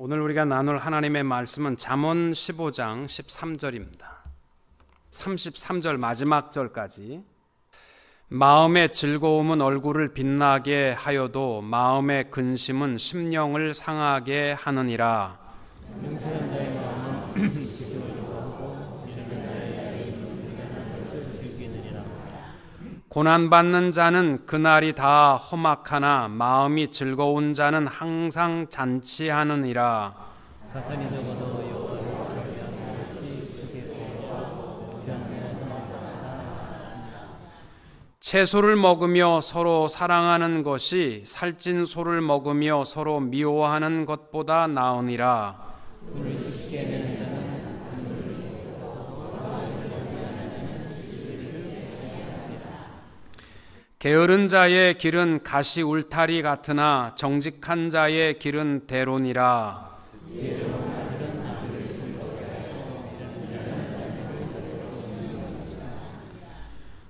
오늘 우리가 나눌 하나님의 말씀은 잠언 15장 13절입니다. 33절 마지막 절까지. 마음의 즐거움은 얼굴을 빛나게 하여도 마음의 근심은 심령을 상하게 하느니라. 명철한 자의 마음은 지식을 좋아하고 이르는 자의 입은 것을 즐기느니라. 고난받는 자는 그날이 다 험악하나 마음이 즐거운 자는 항상 잔치하느니라. 가산이 적어도 여호와를 경외하는 것이 크게 보이고 채소를 먹으며 서로 사랑하는 것이 살찐 소를 먹으며 서로 미워하는 것보다 나으니라. 돈을 쉽게 내는 자는 게으른 자의 길은 가시 울타리 같으나 정직한 자의 길은 대론이라.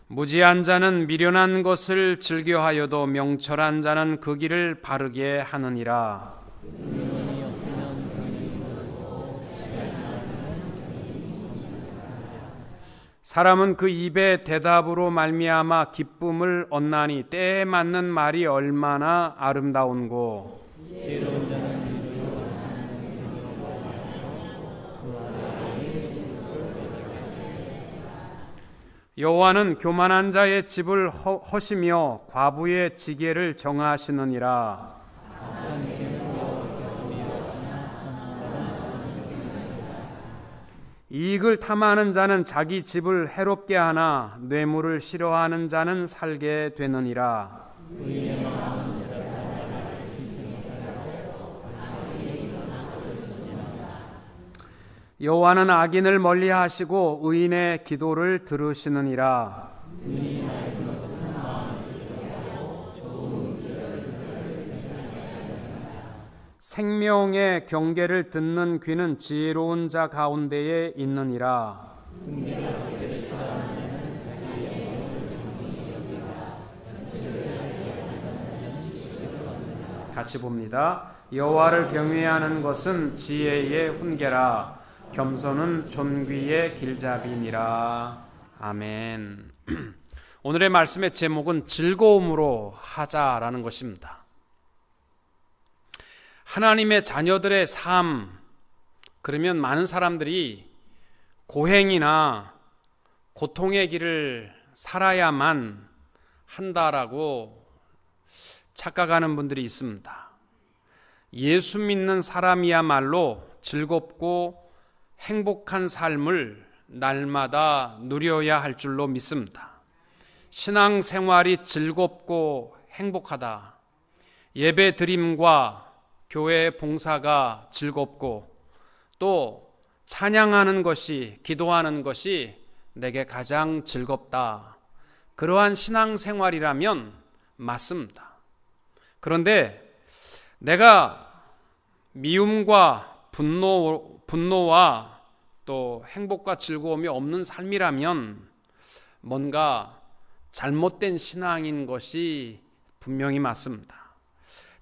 무지한 자는 미련한 것을 즐겨하여도 명철한 자는 그 길을 바르게 하느니라. 사람은 그 입의 대답으로 말미암아 기쁨을 얻나니 때에 맞는 말이 얼마나 아름다운고. 여호와는 교만한 자의 집을 허시며 과부의 지게를 정하시느니라. 이익을 탐하는 자는 자기 집을 해롭게 하나 뇌물을 싫어하는 자는 살게 되느니라. 여호와는 악인을 멀리하시고 의인의 기도를 들으시느니라. 생명의 경계를 듣는 귀는 지혜로운 자 가운데에 있느니라. 같이 봅니다. 여호와를 경외하는 것은 지혜의 훈계라. 겸손은 존귀의 길잡이니라. 아멘. 오늘의 말씀의 제목은 즐거움으로 하자라는 것입니다. 하나님의 자녀들의 삶, 그러면 많은 사람들이 고행이나 고통의 길을 살아야만 한다라고 착각하는 분들이 있습니다. 예수 믿는 사람이야말로 즐겁고 행복한 삶을 날마다 누려야 할 줄로 믿습니다. 신앙생활이 즐겁고 행복하다. 예배 드림과 교회 봉사가 즐겁고 또 찬양하는 것이, 기도하는 것이 내게 가장 즐겁다. 그러한 신앙생활이라면 맞습니다. 그런데 내가 미움과 분노와 또 행복과 즐거움이 없는 삶이라면 뭔가 잘못된 신앙인 것이 분명히 맞습니다.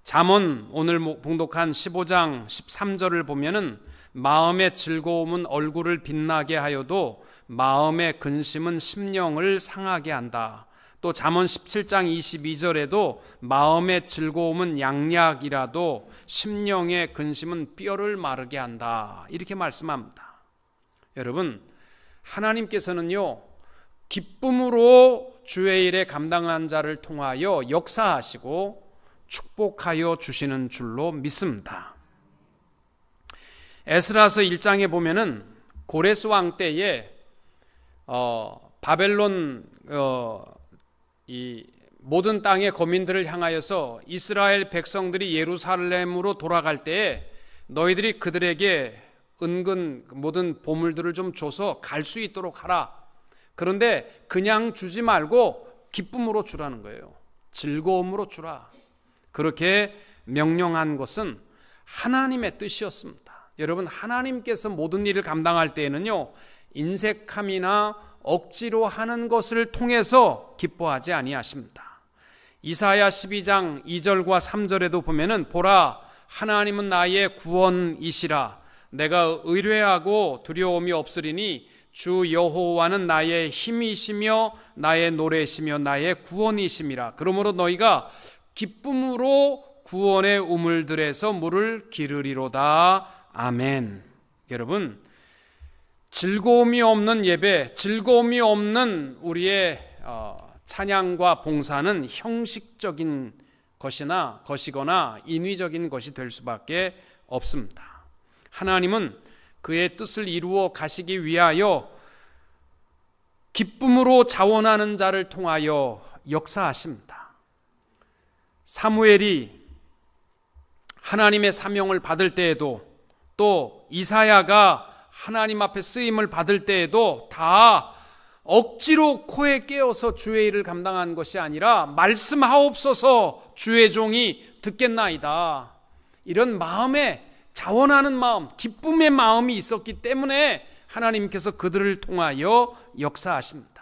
잠언 오늘 봉독한 15장 13절을 보면은 마음의 즐거움은 얼굴을 빛나게 하여도 마음의 근심은 심령을 상하게 한다. 또 잠언 17장 22절에도 마음의 즐거움은 양약이라도 심령의 근심은 뼈를 마르게 한다. 이렇게 말씀합니다. 여러분, 하나님께서는요, 기쁨으로 주의 일에 감당한 자를 통하여 역사하시고 축복하여 주시는 줄로 믿습니다. 에스라서 1장에 보면은 고레스 왕 때에 바벨론 이 모든 땅의 거민들을 향하여서 이스라엘 백성들이 예루살렘으로 돌아갈 때에 너희들이 그들에게 은근 모든 보물들을 좀 줘서 갈 수 있도록 하라. 그런데 그냥 주지 말고 기쁨으로 주라는 거예요. 즐거움으로 주라. 그렇게 명령한 것은 하나님의 뜻이었습니다. 여러분, 하나님께서 모든 일을 감당할 때에는요, 인색함이나 억지로 하는 것을 통해서 기뻐하지 아니하십니다. 이사야 12장 2절과 3절에도 보면은 보라, 하나님은 나의 구원이시라. 내가 의뢰하고 두려움이 없으리니 주 여호와는 나의 힘이시며 나의 노래시며 나의 구원이심이라. 그러므로 너희가 기쁨으로 구원의 우물들에서 물을 기르리로다. 아멘. 여러분, 즐거움이 없는 예배, 즐거움이 없는 우리의 찬양과 봉사는 형식적인 것이거나 인위적인 것이 될 수밖에 없습니다. 하나님은 그의 뜻을 이루어 가시기 위하여 기쁨으로 자원하는 자를 통하여 역사하십니다. 사무엘이 하나님의 사명을 받을 때에도, 또 이사야가 하나님 앞에 쓰임을 받을 때에도 다 억지로 코에 깨어서 주의 일을 감당한 것이 아니라 말씀하옵소서 주의 종이 듣겠나이다, 이런 마음에 자원하는 마음, 기쁨의 마음이 있었기 때문에 하나님께서 그들을 통하여 역사하십니다.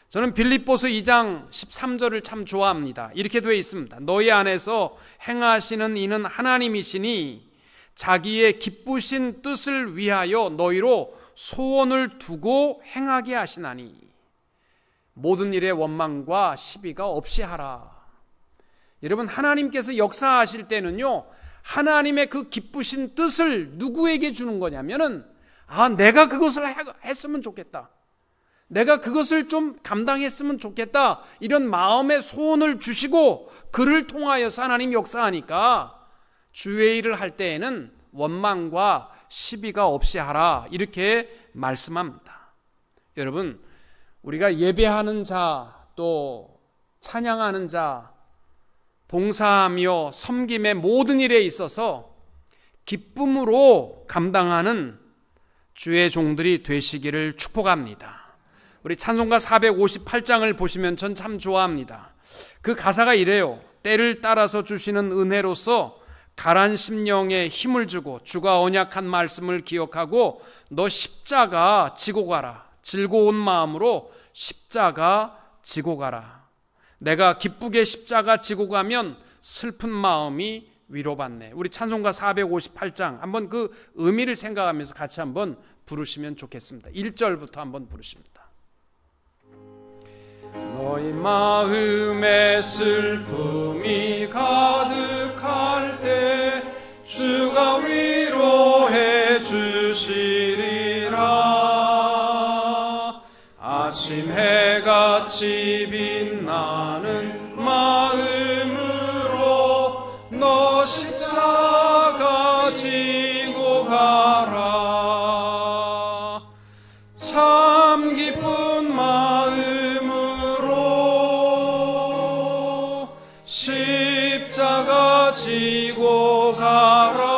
저는 빌립보서 2장 13절을 참 좋아합니다. 이렇게 되어 있습니다. 너희 안에서 행하시는 이는 하나님이시니 자기의 기쁘신 뜻을 위하여 너희로 소원을 두고 행하게 하시나니 모든 일에 원망과 시비가 없이 하라. 여러분, 하나님께서 역사하실 때는요, 하나님의 그 기쁘신 뜻을 누구에게 주는 거냐면은, 내가 그것을 했으면 좋겠다, 내가 그것을 좀 감당했으면 좋겠다, 이런 마음의 소원을 주시고 그를 통하여서 하나님 역사하니까 주의 일을 할 때에는 원망과 시비가 없이 하라, 이렇게 말씀합니다. 여러분, 우리가 예배하는 자, 또 찬양하는 자, 봉사하며 섬김의 모든 일에 있어서 기쁨으로 감당하는 주의 종들이 되시기를 축복합니다. 우리 찬송가 458장을 보시면 전 참 좋아합니다. 그 가사가 이래요. 때를 따라서 주시는 은혜로서 가란 심령에 힘을 주고 주가 언약한 말씀을 기억하고 너 십자가 지고 가라. 즐거운 마음으로 십자가 지고 가라. 내가 기쁘게 십자가 지고 가면 슬픈 마음이 위로받네. 우리 찬송가 458장 한번 그 의미를 생각하면서 같이 한번 부르시면 좋겠습니다. 1절부터 한번 부르십니다. 너희 마음에 슬픔이 가득할 때 주가 위로해 주시리라. 아침 해같이 빛나는 마음으로 너 십자가 지고 가라. 참 기쁜 마음으로 십자가 지고 가라.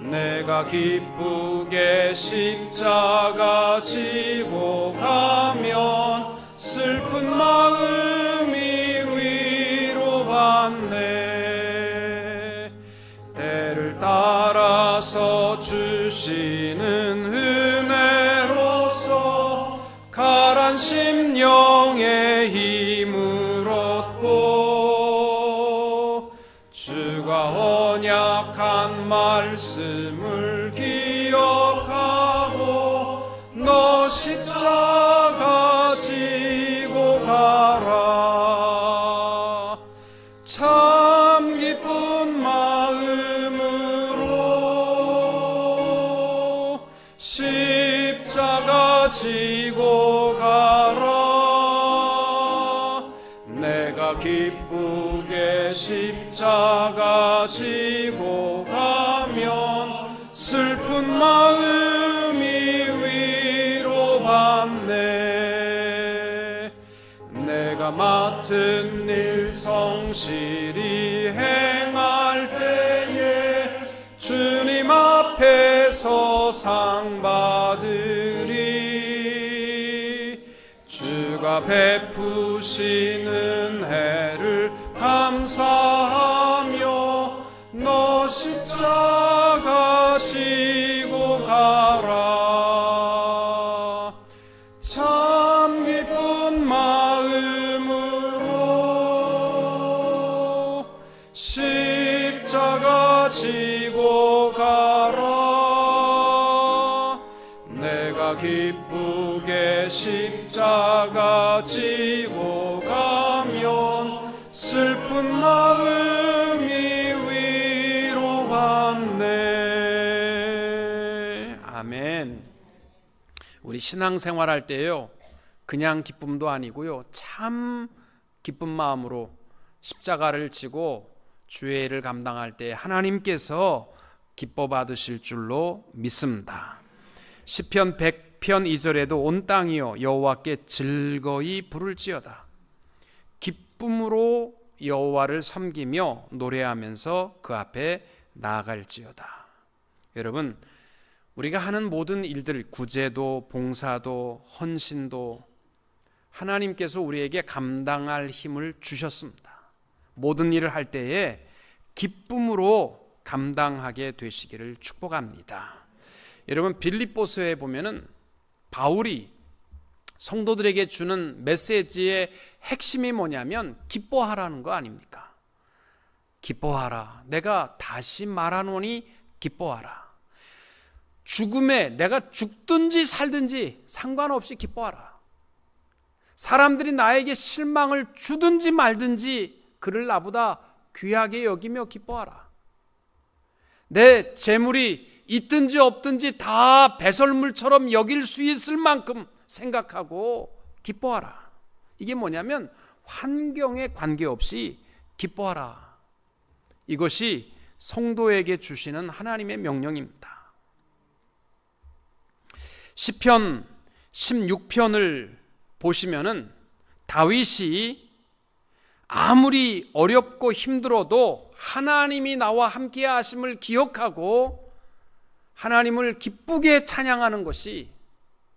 내가 기쁘게 십자가 지고 가면 슬픈 마음이 위로받네. 때를 따라서 주시는 은혜로서 가란 심령에 힘을 얻고 주가 언약한 말씀을 기억하고 너 십자가 지고 가라. 참 기쁜 마음으로 십자가 지고 가라. 내가 기쁘게 십자가 지고 가면 슬픈 마음이 위로받네. 내가 맡은 일 성실히 행할 때에 주님 앞에서 상 받으리. 주가 베푸신 은혜를 감사하며 너 십자가 지고 가라. 참 기쁜 마음으로 십자가 지고 가라. 내가 기쁘게 십자가 지고 가면 슬픈 마음이 위로받네. 아멘. 우리 신앙생활 할 때요, 그냥 기쁨도 아니고요, 참 기쁜 마음으로 십자가를 지고 주의 일을 감당할 때 하나님께서 기뻐 받으실 줄로 믿습니다. 시편 100편 2절에도 온 땅이여 여호와께 즐거이 부를지어다. 기쁨으로 여호와를 섬기며 노래하면서 그 앞에 나아갈지어다. 여러분, 우리가 하는 모든 일들, 구제도 봉사도 헌신도 하나님께서 우리에게 감당할 힘을 주셨습니다. 모든 일을 할 때에 기쁨으로 감당하게 되시기를 축복합니다. 여러분, 빌립보서에 보면은 바울이 성도들에게 주는 메시지의 핵심이 뭐냐면 기뻐하라는 거 아닙니까? 기뻐하라. 내가 다시 말하노니 기뻐하라. 죽음에 내가 죽든지 살든지 상관없이 기뻐하라. 사람들이 나에게 실망을 주든지 말든지 그를 나보다 귀하게 여기며 기뻐하라. 내 재물이 있든지 없든지 다 배설물처럼 여길 수 있을 만큼 생각하고 기뻐하라. 이게 뭐냐면 환경에 관계없이 기뻐하라. 이것이 성도에게 주시는 하나님의 명령입니다. 시편 16편을 보시면은 다윗이 아무리 어렵고 힘들어도 하나님이 나와 함께 하심을 기억하고 하나님을 기쁘게 찬양하는 것이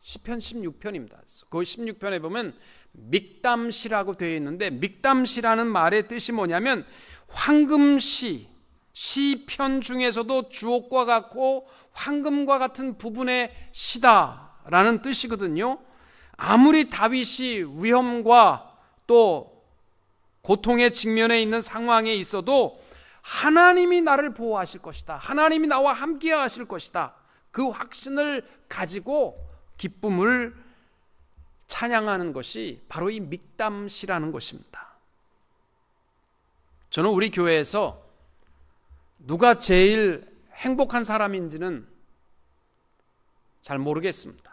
시편 16편입니다. 그 16편에 보면 믹담시라고 되어 있는데, 믹담시라는 말의 뜻이 뭐냐면 황금시, 시편 중에서도 주옥과 같고 황금과 같은 부분의 시다라는 뜻이거든요. 아무리 다윗이 위험과 또 고통의 직면에 있는 상황에 있어도 하나님이 나를 보호하실 것이다, 하나님이 나와 함께 하실 것이다, 그 확신을 가지고 기쁨을 찬양하는 것이 바로 이 믹담시라는 것입니다. 저는 우리 교회에서 누가 제일 행복한 사람인지는 잘 모르겠습니다.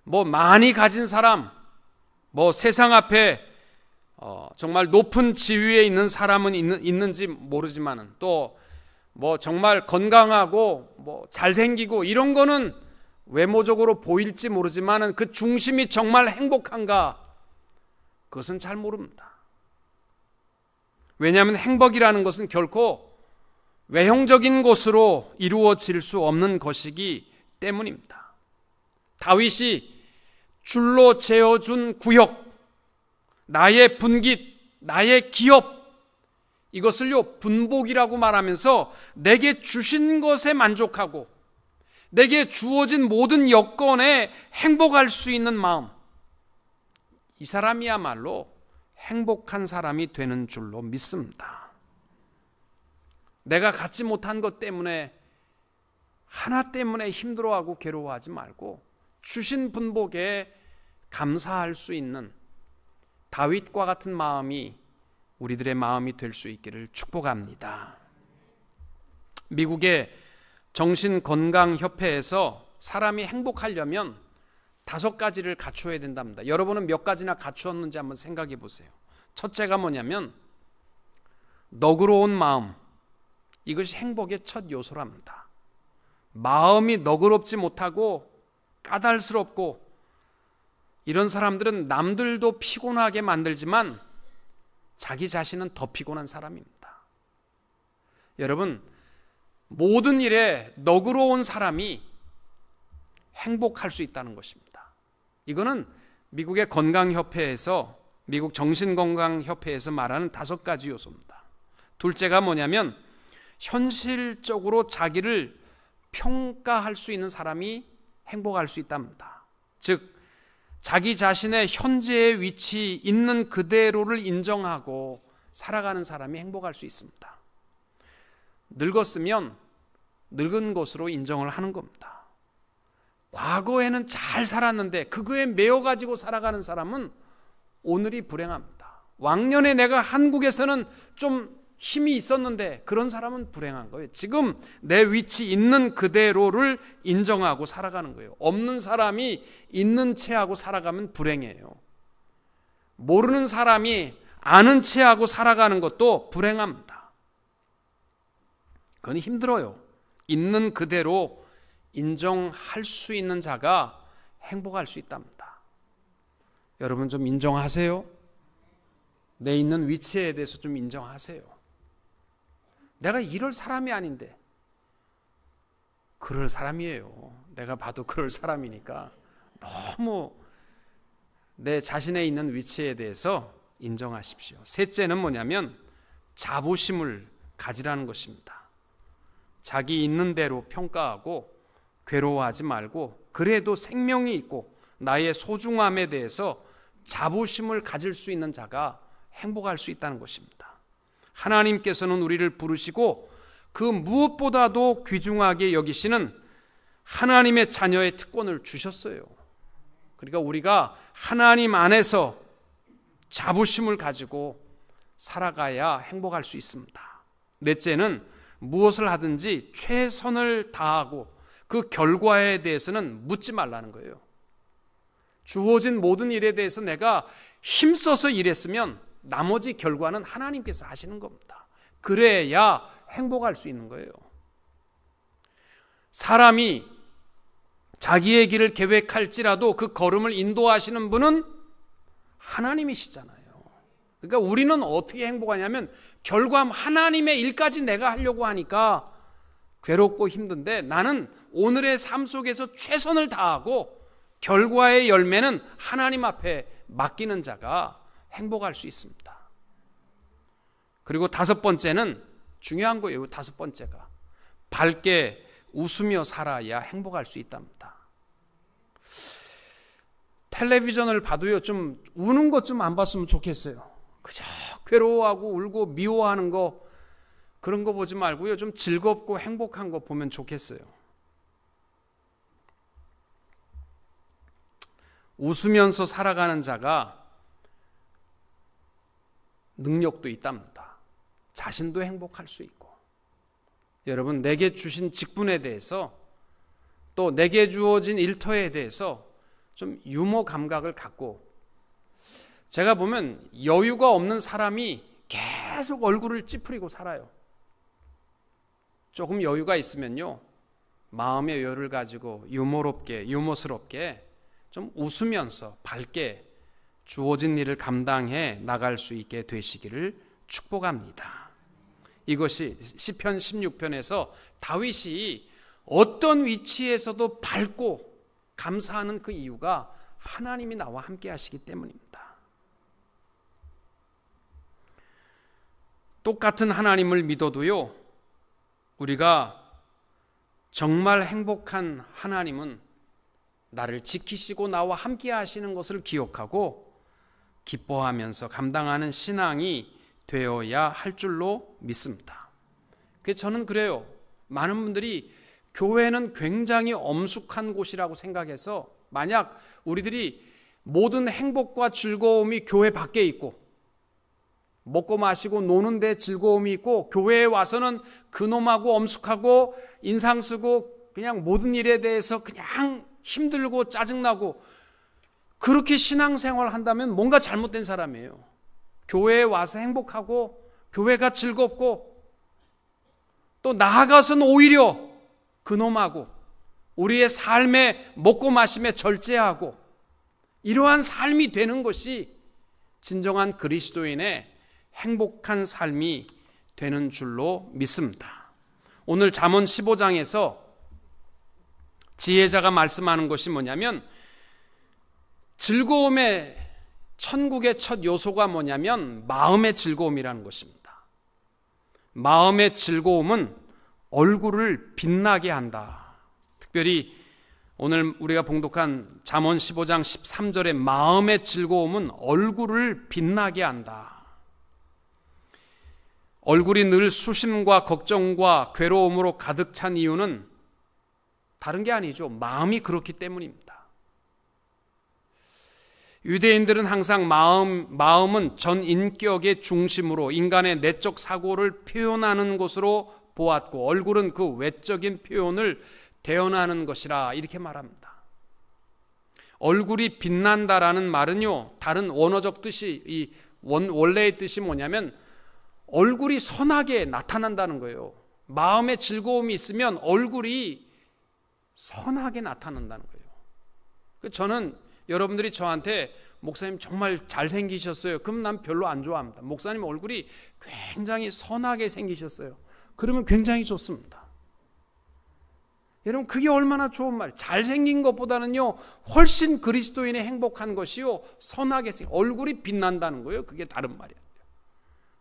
뭐 많이 가진 사람, 뭐 세상 앞에 정말 높은 지위에 있는 사람은 있는지 모르지만은, 또 뭐 정말 건강하고 뭐 잘생기고 이런 거는 외모적으로 보일지 모르지만은 그 중심이 정말 행복한가? 그것은 잘 모릅니다. 왜냐하면 행복이라는 것은 결코 외형적인 것으로 이루어질 수 없는 것이기 때문입니다. 다윗이 줄로 재어준 구역, 나의 분깃, 나의 기업, 이것을요 분복이라고 말하면서 내게 주신 것에 만족하고 내게 주어진 모든 여건에 행복할 수 있는 마음, 이 사람이야말로 행복한 사람이 되는 줄로 믿습니다. 내가 갖지 못한 것 때문에, 하나 때문에 힘들어하고 괴로워하지 말고 주신 분복에 감사할 수 있는 다윗과 같은 마음이 우리들의 마음이 될 수 있기를 축복합니다. 미국의 정신건강협회에서 사람이 행복하려면 5가지를 갖춰야 된답니다. 여러분은 몇 가지나 갖추었는지 한번 생각해 보세요. 첫째가 뭐냐면 너그러운 마음, 이것이 행복의 첫 요소랍니다. 마음이 너그럽지 못하고 까달스럽고 이런 사람들은 남들도 피곤하게 만들지만 자기 자신은 더 피곤한 사람입니다. 여러분, 모든 일에 너그러운 사람이 행복할 수 있다는 것입니다. 이거는 미국의 건강협회에서, 미국 정신건강협회에서 말하는 5가지 요소입니다. 둘째가 뭐냐면 현실적으로 자기를 평가할 수 있는 사람이 행복할 수 있답니다. 즉 자기 자신의 현재의 위치 있는 그대로를 인정하고 살아가는 사람이 행복할 수 있습니다. 늙었으면 늙은 것으로 인정을 하는 겁니다. 과거에는 잘 살았는데 그거에 매여가지고 살아가는 사람은 오늘이 불행합니다. 왕년에 내가 한국에서는 좀 힘이 있었는데 그런 사람은 불행한 거예요. 지금 내 위치 있는 그대로를 인정하고 살아가는 거예요. 없는 사람이 있는 채하고 살아가면 불행해요. 모르는 사람이 아는 채하고 살아가는 것도 불행합니다. 그건 힘들어요. 있는 그대로 인정할 수 있는 자가 행복할 수 있답니다. 여러분 좀 인정하세요. 내 있는 위치에 대해서 좀 인정하세요. 내가 이럴 사람이 아닌데 그럴 사람이에요. 내가 봐도 그럴 사람이니까 너무 내 자신의 있는 위치에 대해서 인정하십시오. 셋째는 뭐냐면 자부심을 가지라는 것입니다. 자기 있는 대로 평가하고 괴로워하지 말고 그래도 생명이 있고 나의 소중함에 대해서 자부심을 가질 수 있는 자가 행복할 수 있다는 것입니다. 하나님께서는 우리를 부르시고 그 무엇보다도 귀중하게 여기시는 하나님의 자녀의 특권을 주셨어요. 그러니까 우리가 하나님 안에서 자부심을 가지고 살아가야 행복할 수 있습니다. 넷째는 무엇을 하든지 최선을 다하고 그 결과에 대해서는 묻지 말라는 거예요. 주어진 모든 일에 대해서 내가 힘써서 일했으면 나머지 결과는 하나님께서 하시는 겁니다. 그래야 행복할 수 있는 거예요. 사람이 자기의 길을 계획할지라도 그 걸음을 인도하시는 분은 하나님이시잖아요. 그러니까 우리는 어떻게 행복하냐면 결과는 하나님의 일까지 내가 하려고 하니까 괴롭고 힘든데 나는 오늘의 삶 속에서 최선을 다하고 결과의 열매는 하나님 앞에 맡기는 자가 행복할 수 있습니다. 그리고 다섯 번째는 중요한 거예요. 다섯 번째가 밝게 웃으며 살아야 행복할 수 있답니다. 텔레비전을 봐도요, 좀 우는 것 좀 안 봤으면 좋겠어요. 그저 괴로워하고 울고 미워하는 거 그런 거 보지 말고요, 좀 즐겁고 행복한 거 보면 좋겠어요. 웃으면서 살아가는 자가 능력도 있답니다. 자신도 행복할 수 있고. 여러분, 내게 주신 직분에 대해서 또 내게 주어진 일터에 대해서 좀 유머 감각을 갖고, 제가 보면 여유가 없는 사람이 계속 얼굴을 찌푸리고 살아요. 조금 여유가 있으면요, 마음의 여유를 가지고 유머롭게 유머스럽게 좀 웃으면서 밝게 주어진 일을 감당해 나갈 수 있게 되시기를 축복합니다. 이것이 시편 16편에서 다윗이 어떤 위치에서도 밝고 감사하는 그 이유가 하나님이 나와 함께 하시기 때문입니다. 똑같은 하나님을 믿어도요, 우리가 정말 행복한 하나님은 나를 지키시고 나와 함께 하시는 것을 기억하고 기뻐하면서 감당하는 신앙이 되어야 할 줄로 믿습니다. 저는 그래요. 많은 분들이 교회는 굉장히 엄숙한 곳이라고 생각해서, 만약 우리들이 모든 행복과 즐거움이 교회 밖에 있고 먹고 마시고 노는 데 즐거움이 있고 교회에 와서는 그놈하고 엄숙하고 인상 쓰고 그냥 모든 일에 대해서 그냥 힘들고 짜증나고 그렇게 신앙생활을 한다면 뭔가 잘못된 사람이에요. 교회에 와서 행복하고 교회가 즐겁고 또 나아가서는 오히려 그놈하고 우리의 삶에 먹고 마심에 절제하고 이러한 삶이 되는 것이 진정한 그리스도인의 행복한 삶이 되는 줄로 믿습니다. 오늘 잠언 15장에서 지혜자가 말씀하는 것이 뭐냐면, 즐거움의 천국의 첫 요소가 뭐냐면 마음의 즐거움이라는 것입니다. 마음의 즐거움은 얼굴을 빛나게 한다. 특별히 오늘 우리가 봉독한 잠언 15장 13절의 마음의 즐거움은 얼굴을 빛나게 한다. 얼굴이 늘 수심과 걱정과 괴로움으로 가득 찬 이유는 다른 게 아니죠. 마음이 그렇기 때문입니다. 유대인들은 항상 마음은 전 인격의 중심으로 인간의 내적 사고를 표현하는 것으로 보았고, 얼굴은 그 외적인 표현을 대언하는 것이라 이렇게 말합니다. 얼굴이 빛난다라는 말은요, 다른 원어적 뜻이, 원래의 뜻이 뭐냐면 얼굴이 선하게 나타난다는 거예요. 마음에 즐거움이 있으면 얼굴이 선하게 나타난다는 거예요. 저는 여러분들이 저한테 목사님 정말 잘생기셨어요. 그럼 난 별로 안 좋아합니다. 목사님 얼굴이 굉장히 선하게 생기셨어요. 그러면 굉장히 좋습니다. 여러분, 그게 얼마나 좋은 말이에요. 잘생긴 것보다는요 훨씬 그리스도인의 행복한 것이요 선하게 얼굴이 빛난다는 거예요. 그게 다른 말이에요.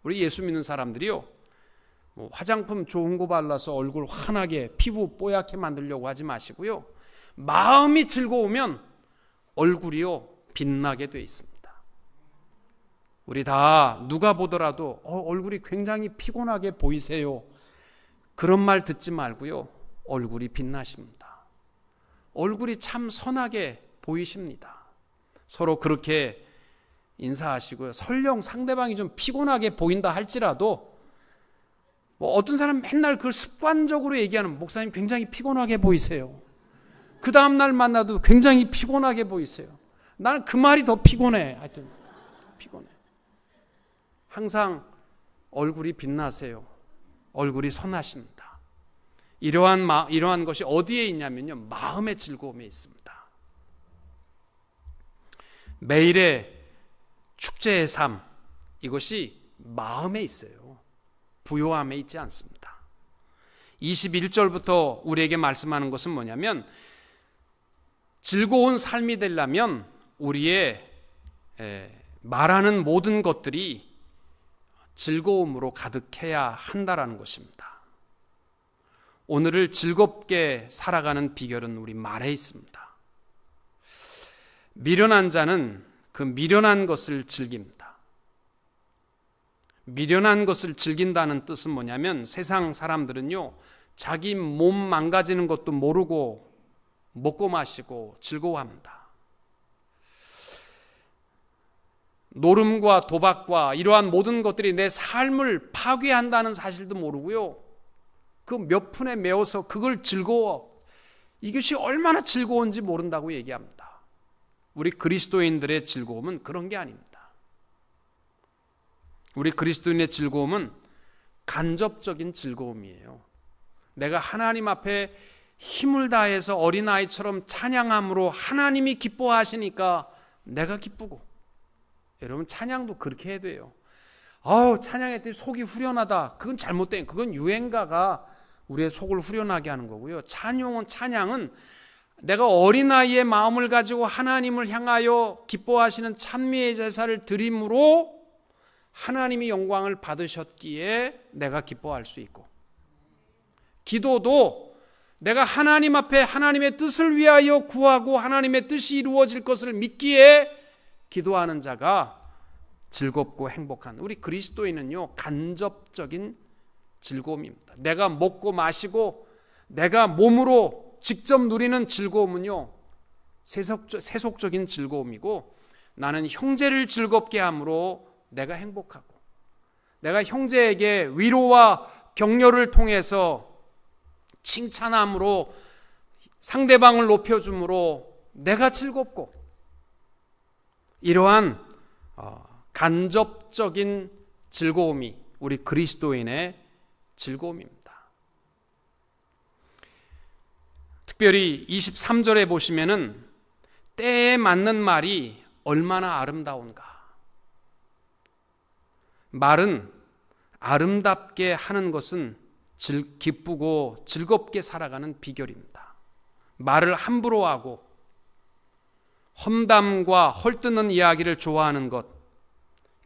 우리 예수 믿는 사람들이요 화장품 좋은 거 발라서 얼굴 환하게 피부 뽀얗게 만들려고 하지 마시고요, 마음이 즐거우면 얼굴이요 빛나게 돼 있습니다. 우리 다 누가 보더라도 얼굴이 굉장히 피곤하게 보이세요, 그런 말 듣지 말고요, 얼굴이 빛나십니다. 얼굴이 참 선하게 보이십니다. 서로 그렇게 인사하시고요. 설령 상대방이 좀 피곤하게 보인다 할지라도 어떤 사람 맨날 그걸 습관적으로 얘기하는, 목사님 굉장히 피곤하게 보이세요. 그 다음날 만나도 굉장히 피곤하게 보이세요. 나는 그 말이 더 피곤해. 하여튼 피곤해. 항상 얼굴이 빛나세요. 얼굴이 선하십니다. 이러한 것이 어디에 있냐면요, 마음의 즐거움에 있습니다. 매일의 축제의 삶, 이것이 마음에 있어요. 부요함에 있지 않습니다. 21절부터 우리에게 말씀하는 것은 뭐냐면, 즐거운 삶이 되려면 우리의 말하는 모든 것들이 즐거움으로 가득해야 한다라는 것입니다. 오늘을 즐겁게 살아가는 비결은 우리 말에 있습니다. 미련한 자는 그 미련한 것을 즐깁니다. 미련한 것을 즐긴다는 뜻은 뭐냐면, 세상 사람들은요 자기 몸 망가지는 것도 모르고 먹고 마시고 즐거워합니다. 노름과 도박과 이러한 모든 것들이 내 삶을 파괴한다는 사실도 모르고요, 그 몇 푼에 매어서 그걸 이것이 얼마나 즐거운지 모른다고 얘기합니다. 우리 그리스도인들의 즐거움은 그런 게 아닙니다. 우리 그리스도인의 즐거움은 간접적인 즐거움이에요. 내가 하나님 앞에 힘을 다해서 어린아이처럼 찬양함으로 하나님이 기뻐하시니까 내가 기쁘고, 여러분 찬양도 그렇게 해야 돼요. 찬양했더니 속이 후련하다. 그건 잘못된, 그건 유행가가 우리의 속을 후련하게 하는 거고요. 찬양은 내가 어린아이의 마음을 가지고 하나님을 향하여 기뻐하시는 찬미의 제사를 드림으로 하나님이 영광을 받으셨기에 내가 기뻐할 수 있고, 기도도 내가 하나님 앞에 하나님의 뜻을 위하여 구하고 하나님의 뜻이 이루어질 것을 믿기에 기도하는 자가 즐겁고 행복한, 우리 그리스도인은요 간접적인 즐거움입니다. 내가 먹고 마시고 내가 몸으로 직접 누리는 즐거움은요 세속적인 즐거움이고, 나는 형제를 즐겁게 함으로 내가 행복하고, 내가 형제에게 위로와 격려를 통해서 칭찬함으로 상대방을 높여줌으로 내가 즐겁고, 이러한 간접적인 즐거움이 우리 그리스도인의 즐거움입니다. 특별히 23절에 보시면은 때에 맞는 말이 얼마나 아름다운가. 말은 아름답게 하는 것은 기쁘고 즐겁게 살아가는 비결입니다. 말을 함부로 하고 험담과 헐뜯는 이야기를 좋아하는 것,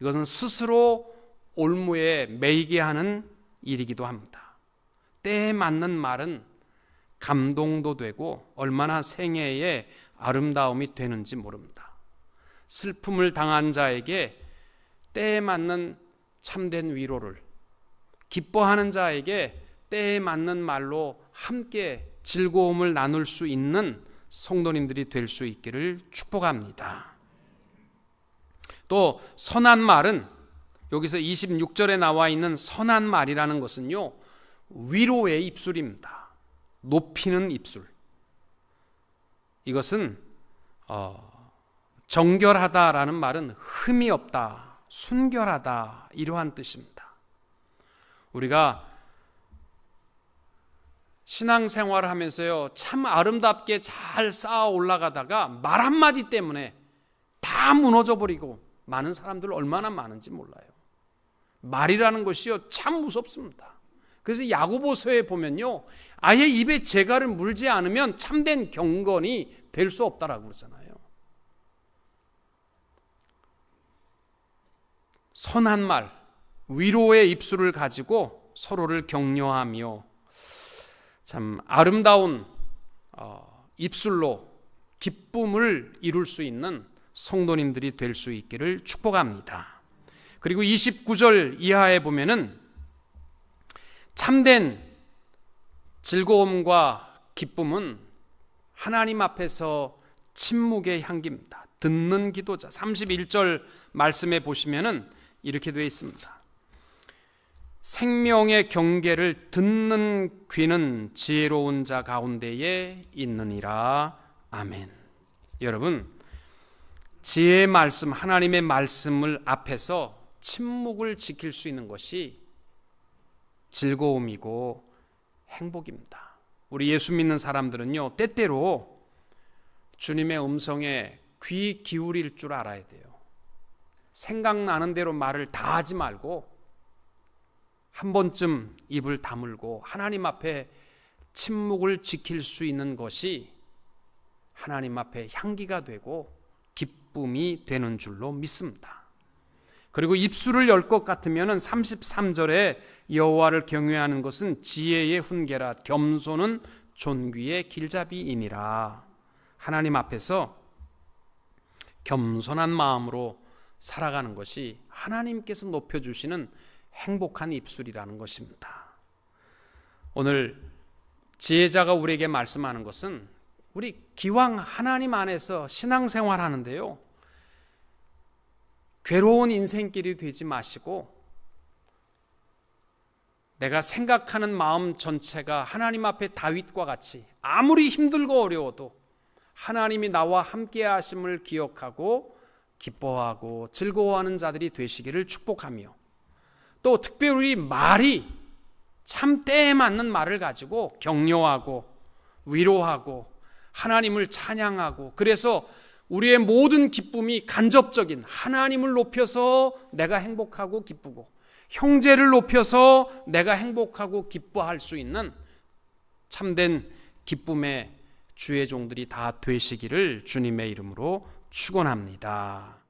이것은 스스로 올무에 매이게 하는 일이기도 합니다. 때에 맞는 말은 감동도 되고 얼마나 생애의 아름다움이 되는지 모릅니다. 슬픔을 당한 자에게 때에 맞는 참된 위로를, 기뻐하는 자에게 때에 맞는 말로 함께 즐거움을 나눌 수 있는 성도님들이 될 수 있기를 축복합니다. 또 선한 말은, 여기서 26절에 나와 있는 선한 말이라는 것은요, 위로의 입술입니다. 높이는 입술. 이것은 정결하다라는 말은 흠이 없다, 순결하다, 이러한 뜻입니다. 우리가 신앙생활을 하면서요, 참 아름답게 잘 쌓아 올라가다가 말 한마디 때문에 다 무너져 버리고 많은 사람들 얼마나 많은지 몰라요. 말이라는 것이요, 참 무섭습니다. 그래서 야고보서에 보면요, 아예 입에 재갈을 물지 않으면 참된 경건이 될 수 없다라고 그러잖아요. 선한 말, 위로의 입술을 가지고 서로를 격려하며 참 아름다운 입술로 기쁨을 이룰 수 있는 성도님들이 될 수 있기를 축복합니다. 그리고 29절 이하에 보면은 참된 즐거움과 기쁨은 하나님 앞에서 침묵의 향기입니다. 듣는 기도자. 31절 말씀에 보시면은 이렇게 되어 있습니다. 생명의 경계를 듣는 귀는 지혜로운 자 가운데에 있느니라. 아멘. 여러분, 지혜의 말씀, 하나님의 말씀을 앞에서 침묵을 지킬 수 있는 것이 즐거움이고 행복입니다. 우리 예수 믿는 사람들은요, 때때로 주님의 음성에 귀 기울일 줄 알아야 돼요. 생각나는 대로 말을 다 하지 말고 한 번쯤 입을 다물고 하나님 앞에 침묵을 지킬 수 있는 것이 하나님 앞에 향기가 되고 기쁨이 되는 줄로 믿습니다. 그리고 입술을 열 것 같으면 33절에 여호와를 경외하는 것은 지혜의 훈계라, 겸손은 존귀의 길잡이이니라. 하나님 앞에서 겸손한 마음으로 살아가는 것이 하나님께서 높여주시는 행복한 입술이라는 것입니다. 오늘 지혜자가 우리에게 말씀하는 것은 우리 기왕 하나님 안에서 신앙생활 하는데요, 괴로운 인생길이 되지 마시고 내가 생각하는 마음 전체가 하나님 앞에 다윗과 같이 아무리 힘들고 어려워도 하나님이 나와 함께 하심을 기억하고 기뻐하고 즐거워하는 자들이 되시기를 축복하며, 또 특별히 말이 참 때에 맞는 말을 가지고 격려하고 위로하고 하나님을 찬양하고, 그래서 우리의 모든 기쁨이 간접적인 하나님을 높여서 내가 행복하고 기쁘고 형제를 높여서 내가 행복하고 기뻐할 수 있는 참된 기쁨의 주의 종들이 다 되시기를 주님의 이름으로 축원합니다.